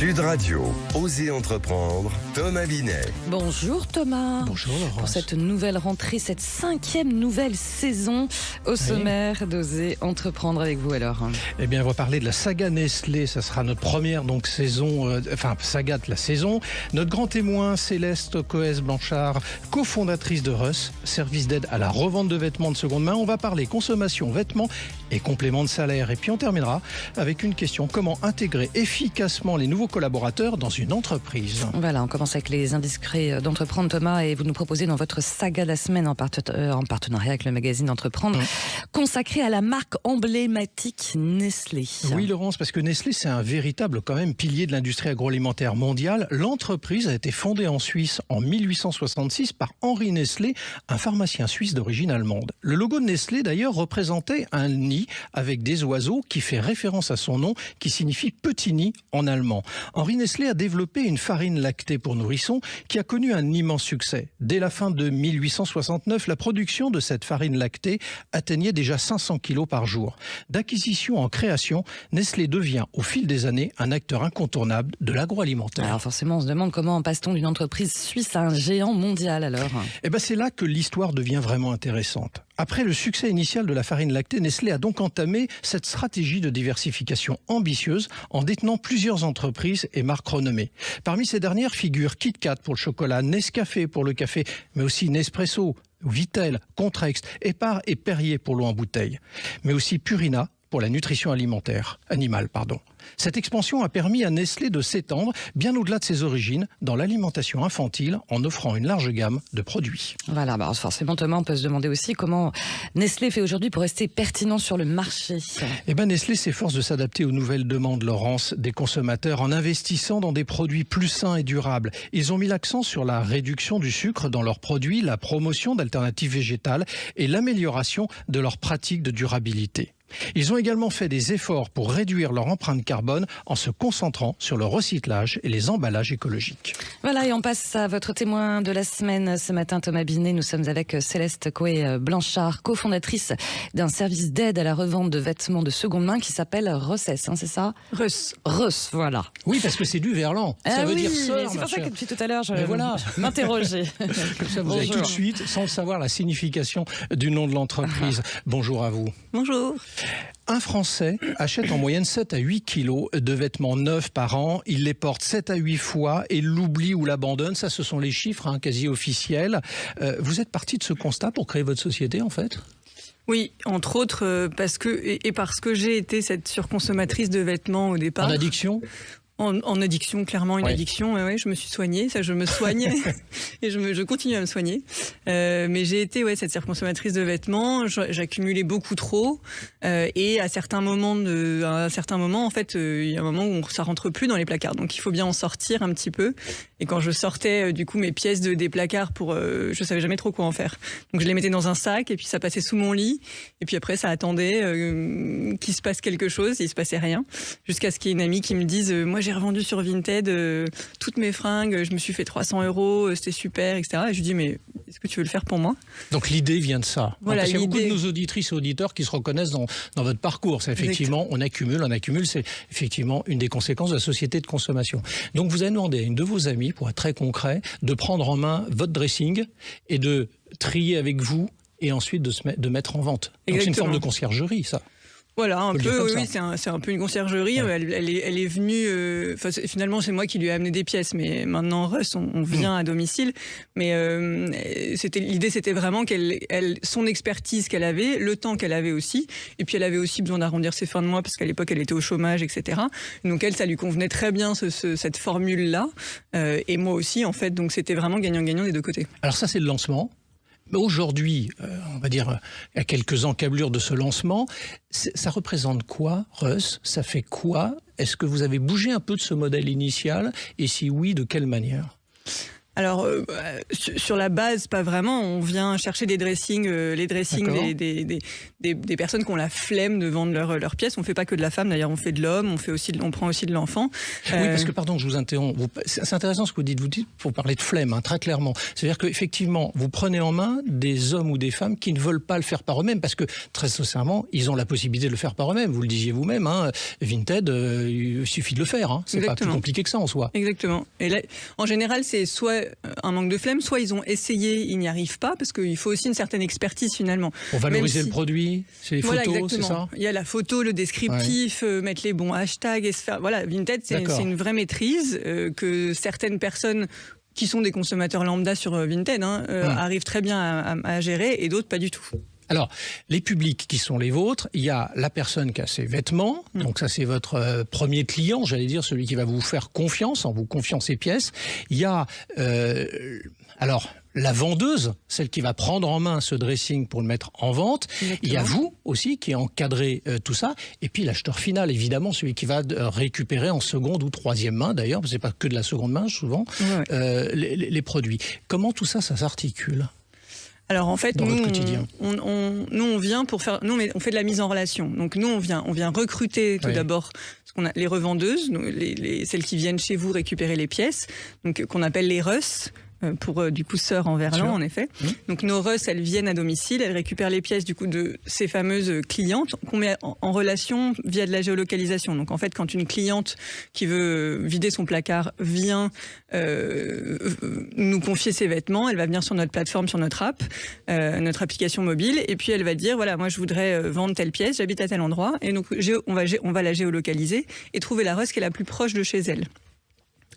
Sud Radio, Osez entreprendre, Thomas Binet. Bonjour Thomas. Bonjour Laurence. Pour cette nouvelle rentrée, cette 5e nouvelle saison au sommaire d'Osez entreprendre avec vous alors. Eh bien, on va parler de la saga Nestlé. Ça sera notre première saison, saga de la saison. Notre grand témoin, Céleste Coës-Blanchard, cofondatrice de Reuss, service d'aide à la revente de vêtements de seconde main. On va parler consommation, vêtements et compléments de salaire. Et puis on terminera avec une question: comment intégrer efficacement les nouveaux collaborateurs dans une entreprise? Voilà, on commence avec les indiscrets d'entreprendre, Thomas, et vous nous proposez dans votre saga de la semaine en partenariat avec le magazine Entreprendre, consacré à la marque emblématique Nestlé. Oui Laurence, parce que Nestlé c'est un véritable quand même pilier de l'industrie agroalimentaire mondiale. L'entreprise a été fondée en Suisse en 1866 par Henri Nestlé, un pharmacien suisse d'origine allemande. Le logo de Nestlé d'ailleurs représentait un nid avec des oiseaux qui fait référence à son nom qui signifie petit nid en allemand. Henri Nestlé a développé une farine lactée pour nourrissons qui a connu un immense succès. Dès la fin de 1869, la production de cette farine lactée atteignait déjà 500 kilos par jour. D'acquisition en création, Nestlé devient au fil des années un acteur incontournable de l'agroalimentaire. Alors forcément, on se demande comment passe-t-on d'une entreprise suisse à un géant mondial alors? Eh ben c'est là que l'histoire devient vraiment intéressante. Après le succès initial de la farine lactée, Nestlé a donc entamé cette stratégie de diversification ambitieuse en détenant plusieurs entreprises et marques renommées. Parmi ces dernières figurent KitKat pour le chocolat, Nescafé pour le café, mais aussi Nespresso, Vittel, Contrex, Épar et Perrier pour l'eau en bouteille, mais aussi Purina pour la nutrition animale. Cette expansion a permis à Nestlé de s'étendre bien au-delà de ses origines dans l'alimentation infantile en offrant une large gamme de produits. Voilà, forcément Thomas, on peut se demander aussi comment Nestlé fait aujourd'hui pour rester pertinent sur le marché. Eh bien Nestlé s'efforce de s'adapter aux nouvelles demandes, Laurence, des consommateurs en investissant dans des produits plus sains et durables. Ils ont mis l'accent sur la réduction du sucre dans leurs produits, la promotion d'alternatives végétales et l'amélioration de leurs pratiques de durabilité. Ils ont également fait des efforts pour réduire leur empreinte carbone en se concentrant sur le recyclage et les emballages écologiques. Voilà, et on passe à votre témoin de la semaine ce matin, Thomas Binet. Nous sommes avec Céleste Coës-Blanchard, cofondatrice d'un service d'aide à la revente de vêtements de seconde main qui s'appelle Reuss, c'est ça? Reuss. Reuss, voilà. Oui, parce que c'est du verlan. Ça veut dire sœur. C'est pour ça que depuis tout à l'heure, je voilà. m'interrogeais. Comme ça, vous avez tout de suite, sans le savoir, la signification du nom de l'entreprise. Bonjour à vous. Bonjour. Un Français achète en moyenne 7 à 8 kilos de vêtements neufs par an. Il les porte 7 à 8 fois et l'oublie ou l'abandonne. Ça, ce sont les chiffres quasi officiels. Vous êtes parti de ce constat pour créer votre société, en fait ? Oui, entre autres parce que j'ai été cette surconsommatrice de vêtements au départ. En addiction ? En addiction, clairement une addiction. Ouais, je me suis soignée, ça je me soigne et je continue à me soigner. Mais j'ai été cette surconsommatrice de vêtements. J'accumulais beaucoup trop et à certains moments en fait, il y a un moment où ça rentre plus dans les placards. Donc il faut bien en sortir un petit peu. Et quand je sortais du coup mes pièces des placards je savais jamais trop quoi en faire. Donc je les mettais dans un sac et puis ça passait sous mon lit. Et puis après ça attendait qu'il se passe quelque chose. Et il se passait rien jusqu'à ce qu'il y ait une amie qui me dise moi j'ai revendu sur Vinted toutes mes fringues, je me suis fait 300 €, c'était super, etc. Et je lui dis mais est-ce que tu veux le faire pour moi? Donc l'idée vient de ça. Voilà, parce qu'il y a beaucoup de nos auditrices et auditeurs qui se reconnaissent dans votre parcours. C'est effectivement, on accumule, c'est effectivement une des conséquences de la société de consommation. Donc vous avez demandé à une de vos amies, pour être très concret, de prendre en main votre dressing et de trier avec vous et ensuite de mettre en vente. Donc c'est une forme de conciergerie, ça. Voilà, un peu, oui, c'est un peu une conciergerie. Ouais. Elle est venue. Finalement, c'est moi qui lui ai amené des pièces, mais maintenant, Reuss, on vient à domicile. Mais l'idée, c'était vraiment son expertise qu'elle avait, le temps qu'elle avait aussi, et puis elle avait aussi besoin d'arrondir ses fins de mois parce qu'à l'époque, elle était au chômage, etc. Donc ça lui convenait très bien cette formule-là, et moi aussi, en fait. Donc c'était vraiment gagnant-gagnant des deux côtés. Alors ça, c'est le lancement. Aujourd'hui, on va dire à quelques encablures de ce lancement, ça représente quoi, Reuss? Ça fait quoi? Est-ce que vous avez bougé un peu de ce modèle initial? Et si oui, de quelle manière? Alors, sur la base, pas vraiment. On vient chercher des dressings, les dressings des personnes qui ont la flemme de vendre leurs pièces. On fait pas que de la femme, d'ailleurs, on fait de l'homme, on prend aussi de l'enfant. Oui, parce que, pardon, je vous interromps. C'est intéressant ce que vous dites. Vous dites, pour parler de flemme, très clairement. C'est-à-dire qu'effectivement, vous prenez en main des hommes ou des femmes qui ne veulent pas le faire par eux-mêmes, parce que, très sincèrement, ils ont la possibilité de le faire par eux-mêmes. Vous le disiez vous-même, Vinted, il suffit de le faire. C'est pas plus compliqué que ça en soi. Exactement. Et là, en général, c'est soit un manque de flemme, soit ils ont essayé, ils n'y arrivent pas, parce qu'il faut aussi une certaine expertise finalement. Pour valoriser le produit, c'est les photos, c'est ça ? Il y a la photo, le descriptif, mettre les bons hashtags et se faire. Voilà, Vinted, c'est une vraie maîtrise que certaines personnes qui sont des consommateurs lambda sur Vinted arrivent très bien à gérer et d'autres pas du tout. Alors, les publics qui sont les vôtres, il y a la personne qui a ses vêtements, donc ça c'est votre premier client, j'allais dire, celui qui va vous faire confiance, en vous confiant ses pièces. Il y a, la vendeuse, celle qui va prendre en main ce dressing pour le mettre en vente. Exactement. Il y a vous aussi qui encadrez tout ça. Et puis l'acheteur final, évidemment, celui qui va récupérer en seconde ou troisième main, d'ailleurs, parce que c'est pas que de la seconde main, souvent, les produits. Comment tout ça s'articule ? Alors en fait, dans votre quotidien. on vient pour faire, on fait de la mise en relation. Donc nous, on vient recruter tout d'abord les revendeuses, celles qui viennent chez vous récupérer les pièces, donc qu'on appelle les RUS. Pour du coup sœurs en verlan en effet. Donc nos RUS, elles viennent à domicile, elles récupèrent les pièces du coup de ces fameuses clientes qu'on met en relation via de la géolocalisation. Donc en fait, quand une cliente qui veut vider son placard vient nous confier ses vêtements, elle va venir sur notre plateforme, sur notre app, notre application mobile, et puis elle va dire voilà, moi je voudrais vendre telle pièce, j'habite à tel endroit, et donc on va la géolocaliser et trouver la RUS qui est la plus proche de chez elle.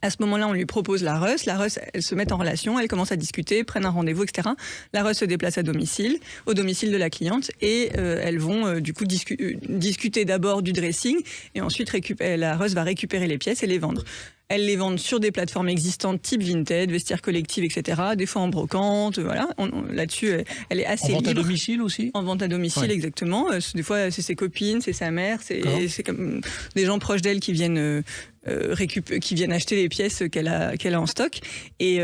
À ce moment-là, on lui propose la RUS, elle se met en relation, elle commence à discuter, prennent un rendez-vous, etc. La RUS se déplace au domicile de la cliente, et elles vont du coup discuter d'abord du dressing, et ensuite la RUS va récupérer les pièces et les vendre. Elles les vendent sur des plateformes existantes type Vinted, Vestiaire Collective, etc. Des fois en brocante, voilà. Là-dessus, elle est assez libre. En vente à domicile aussi ? En vente à domicile, exactement. Des fois, c'est ses copines, c'est sa mère, c'est comme des gens proches d'elle qui viennent qui viennent acheter les pièces qu'elle a en stock, et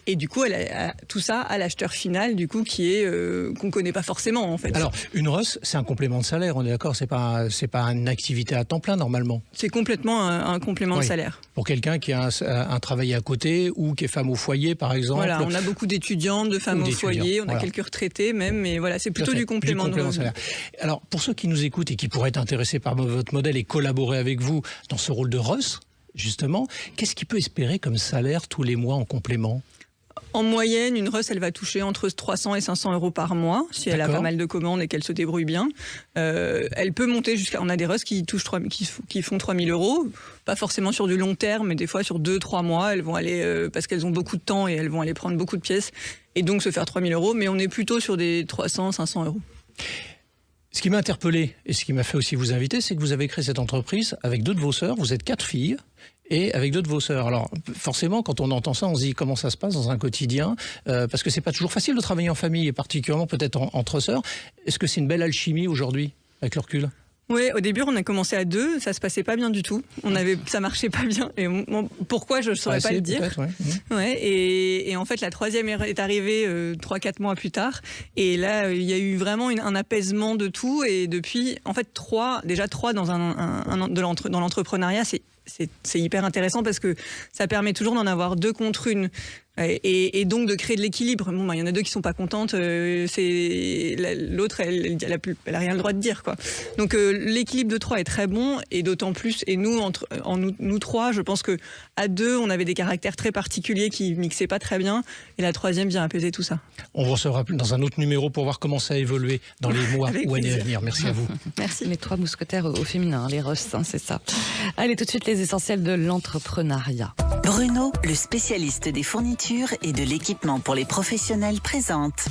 du coup elle a tout ça à l'acheteur final, du coup qui est qu'on connaît pas forcément en fait. Alors une RUS, c'est un complément de salaire, on est d'accord, c'est pas une activité à temps plein normalement. C'est complètement un complément de salaire. Pour quelqu'un qui a un travail à côté ou qui est femme au foyer par exemple. Voilà, on a beaucoup d'étudiantes, de femmes au foyer, on a quelques retraités même, mais voilà, c'est plutôt du complément de salaire. Alors pour ceux qui nous écoutent et qui pourraient être intéressés par votre modèle et collaborer avec vous dans ce rôle de RUS, justement, qu'est-ce qu'il peut espérer comme salaire tous les mois en complément ? En moyenne, une RUS, elle va toucher entre 300 et 500 euros par mois, si elle a pas mal de commandes et qu'elle se débrouille bien. Elle peut monter jusqu'à... On a des RUS qui font 3 000 euros, pas forcément sur du long terme, mais des fois sur 2-3 mois, elles vont aller, parce qu'elles ont beaucoup de temps et elles vont aller prendre beaucoup de pièces, et donc se faire 3 000 euros, mais on est plutôt sur des 300-500 euros. Ce qui m'a interpellé et ce qui m'a fait aussi vous inviter, c'est que vous avez créé cette entreprise avec 2 de vos sœurs. Vous êtes 4 filles et avec 2 de vos sœurs. Alors forcément, quand on entend ça, on se dit comment ça se passe dans un quotidien, parce que c'est pas toujours facile de travailler en famille et particulièrement peut-être entre sœurs. Est-ce que c'est une belle alchimie aujourd'hui avec le recul ? Oui, au début, on a commencé à 2, ça se passait pas bien du tout. Ça marchait pas bien. Et pourquoi, je ne saurais pas le dire. Et en fait, la 3e est arrivée 3-4 mois plus tard. Et là, il y a eu vraiment un apaisement de tout. Et depuis, en fait, 3 dans l'entrepreneuriat, c'est hyper intéressant parce que ça permet toujours d'en avoir 2 contre 1. Et donc de créer de l'équilibre. Bon, il y en a 2 qui sont pas contentes, l'autre elle a rien le droit de dire quoi. Donc l'équilibre de 3 est très bon, et d'autant plus, et nous nous 3, je pense que à 2 on avait des caractères très particuliers qui mixaient pas très bien, et la 3e vient apaiser tout ça. On vous recevra dans un autre numéro pour voir comment ça a évolué dans les mois ou années à venir. Merci à vous. Merci. Les 3 mousquetaires au féminin, les RUS, c'est ça. Allez, tout de suite les essentiels de l'entrepreneuriat. Bruno, le spécialiste des fournitures et de l'équipement pour les professionnels, présente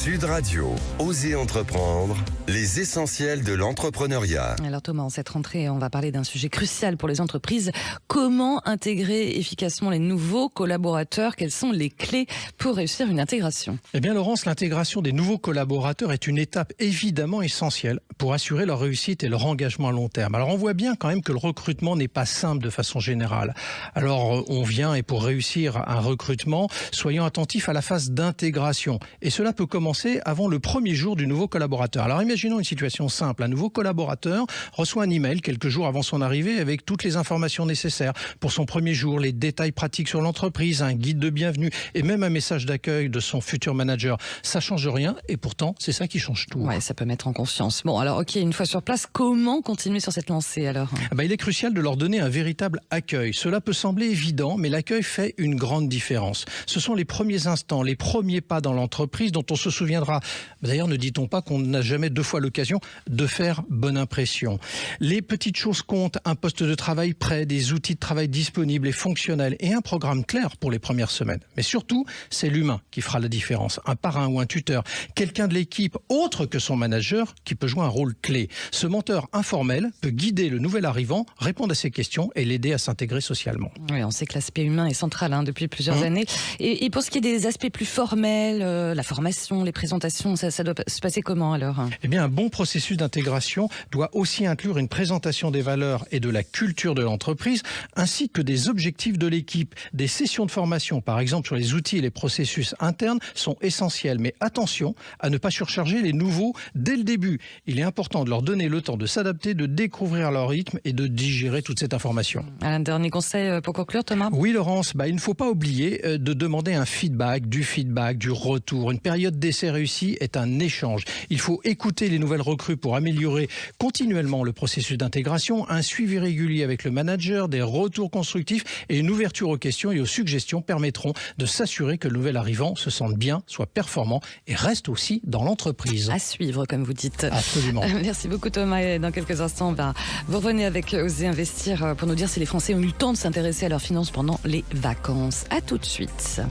Sud Radio, Osez entreprendre, les essentiels de l'entrepreneuriat. Alors Thomas, en cette rentrée, on va parler d'un sujet crucial pour les entreprises. Comment intégrer efficacement les nouveaux collaborateurs? Quelles sont les clés pour réussir une intégration? Eh bien Laurence, l'intégration des nouveaux collaborateurs est une étape évidemment essentielle pour assurer leur réussite et leur engagement à long terme. Alors on voit bien quand même que le recrutement n'est pas simple de façon générale. Alors on vient et pour réussir un recrutement, soyons attentifs à la phase d'intégration. Et cela peut commencer avant le premier jour du nouveau collaborateur. Alors imaginons une situation simple. Un nouveau collaborateur reçoit un email quelques jours avant son arrivée avec toutes les informations nécessaires pour son premier jour, les détails pratiques sur l'entreprise, un guide de bienvenue et même un message d'accueil de son futur manager. Ça change rien et pourtant c'est ça qui change tout. Ouais, ça peut mettre en confiance. Bon, alors ok, une fois sur place, comment continuer sur cette lancée alors? Il est crucial de leur donner un véritable accueil. Cela peut sembler évident, mais l'accueil fait une grande différence. Ce sont les premiers instants, les premiers pas dans l'entreprise dont on se souviendra. D'ailleurs, ne dit-on pas qu'on n'a jamais deux fois l'occasion de faire bonne impression. Les petites choses comptent, un poste de travail prêt, des outils de travail disponibles et fonctionnels et un programme clair pour les premières semaines. Mais surtout, c'est l'humain qui fera la différence. Un parrain ou un tuteur, quelqu'un de l'équipe autre que son manager qui peut jouer un rôle clé. Ce menteur informel peut guider le nouvel arrivant, répondre à ses questions et l'aider à s'intégrer socialement. Oui, on sait que l'aspect humain est central depuis plusieurs années. Et pour ce qui est des aspects plus formels, la formation, les présentations, ça doit se passer comment alors? Eh bien, un bon processus d'intégration doit aussi inclure une présentation des valeurs et de la culture de l'entreprise, ainsi que des objectifs de l'équipe. Des sessions de formation, par exemple sur les outils et les processus internes, sont essentielles. Mais attention à ne pas surcharger les nouveaux dès le début. Il est important de leur donner le temps de s'adapter, de découvrir leur rythme et de digérer toute cette information. Un dernier conseil pour conclure, Thomas? Oui, Laurence, il ne faut pas oublier de demander un feedback, du retour. Une période d'essai réussie est un échange. Il faut écouter les nouvelles recrues pour améliorer continuellement le processus d'intégration, un suivi régulier avec le manager, des retours constructifs et une ouverture aux questions et aux suggestions permettront de s'assurer que le nouvel arrivant se sente bien, soit performant et reste aussi dans l'entreprise. À suivre, comme vous dites. Absolument. Merci beaucoup Thomas. Et dans quelques instants, vous revenez avec Osez Investir pour nous dire si les Français ont eu le temps de s'intéresser à leurs finances pendant les vacances. À tout de suite.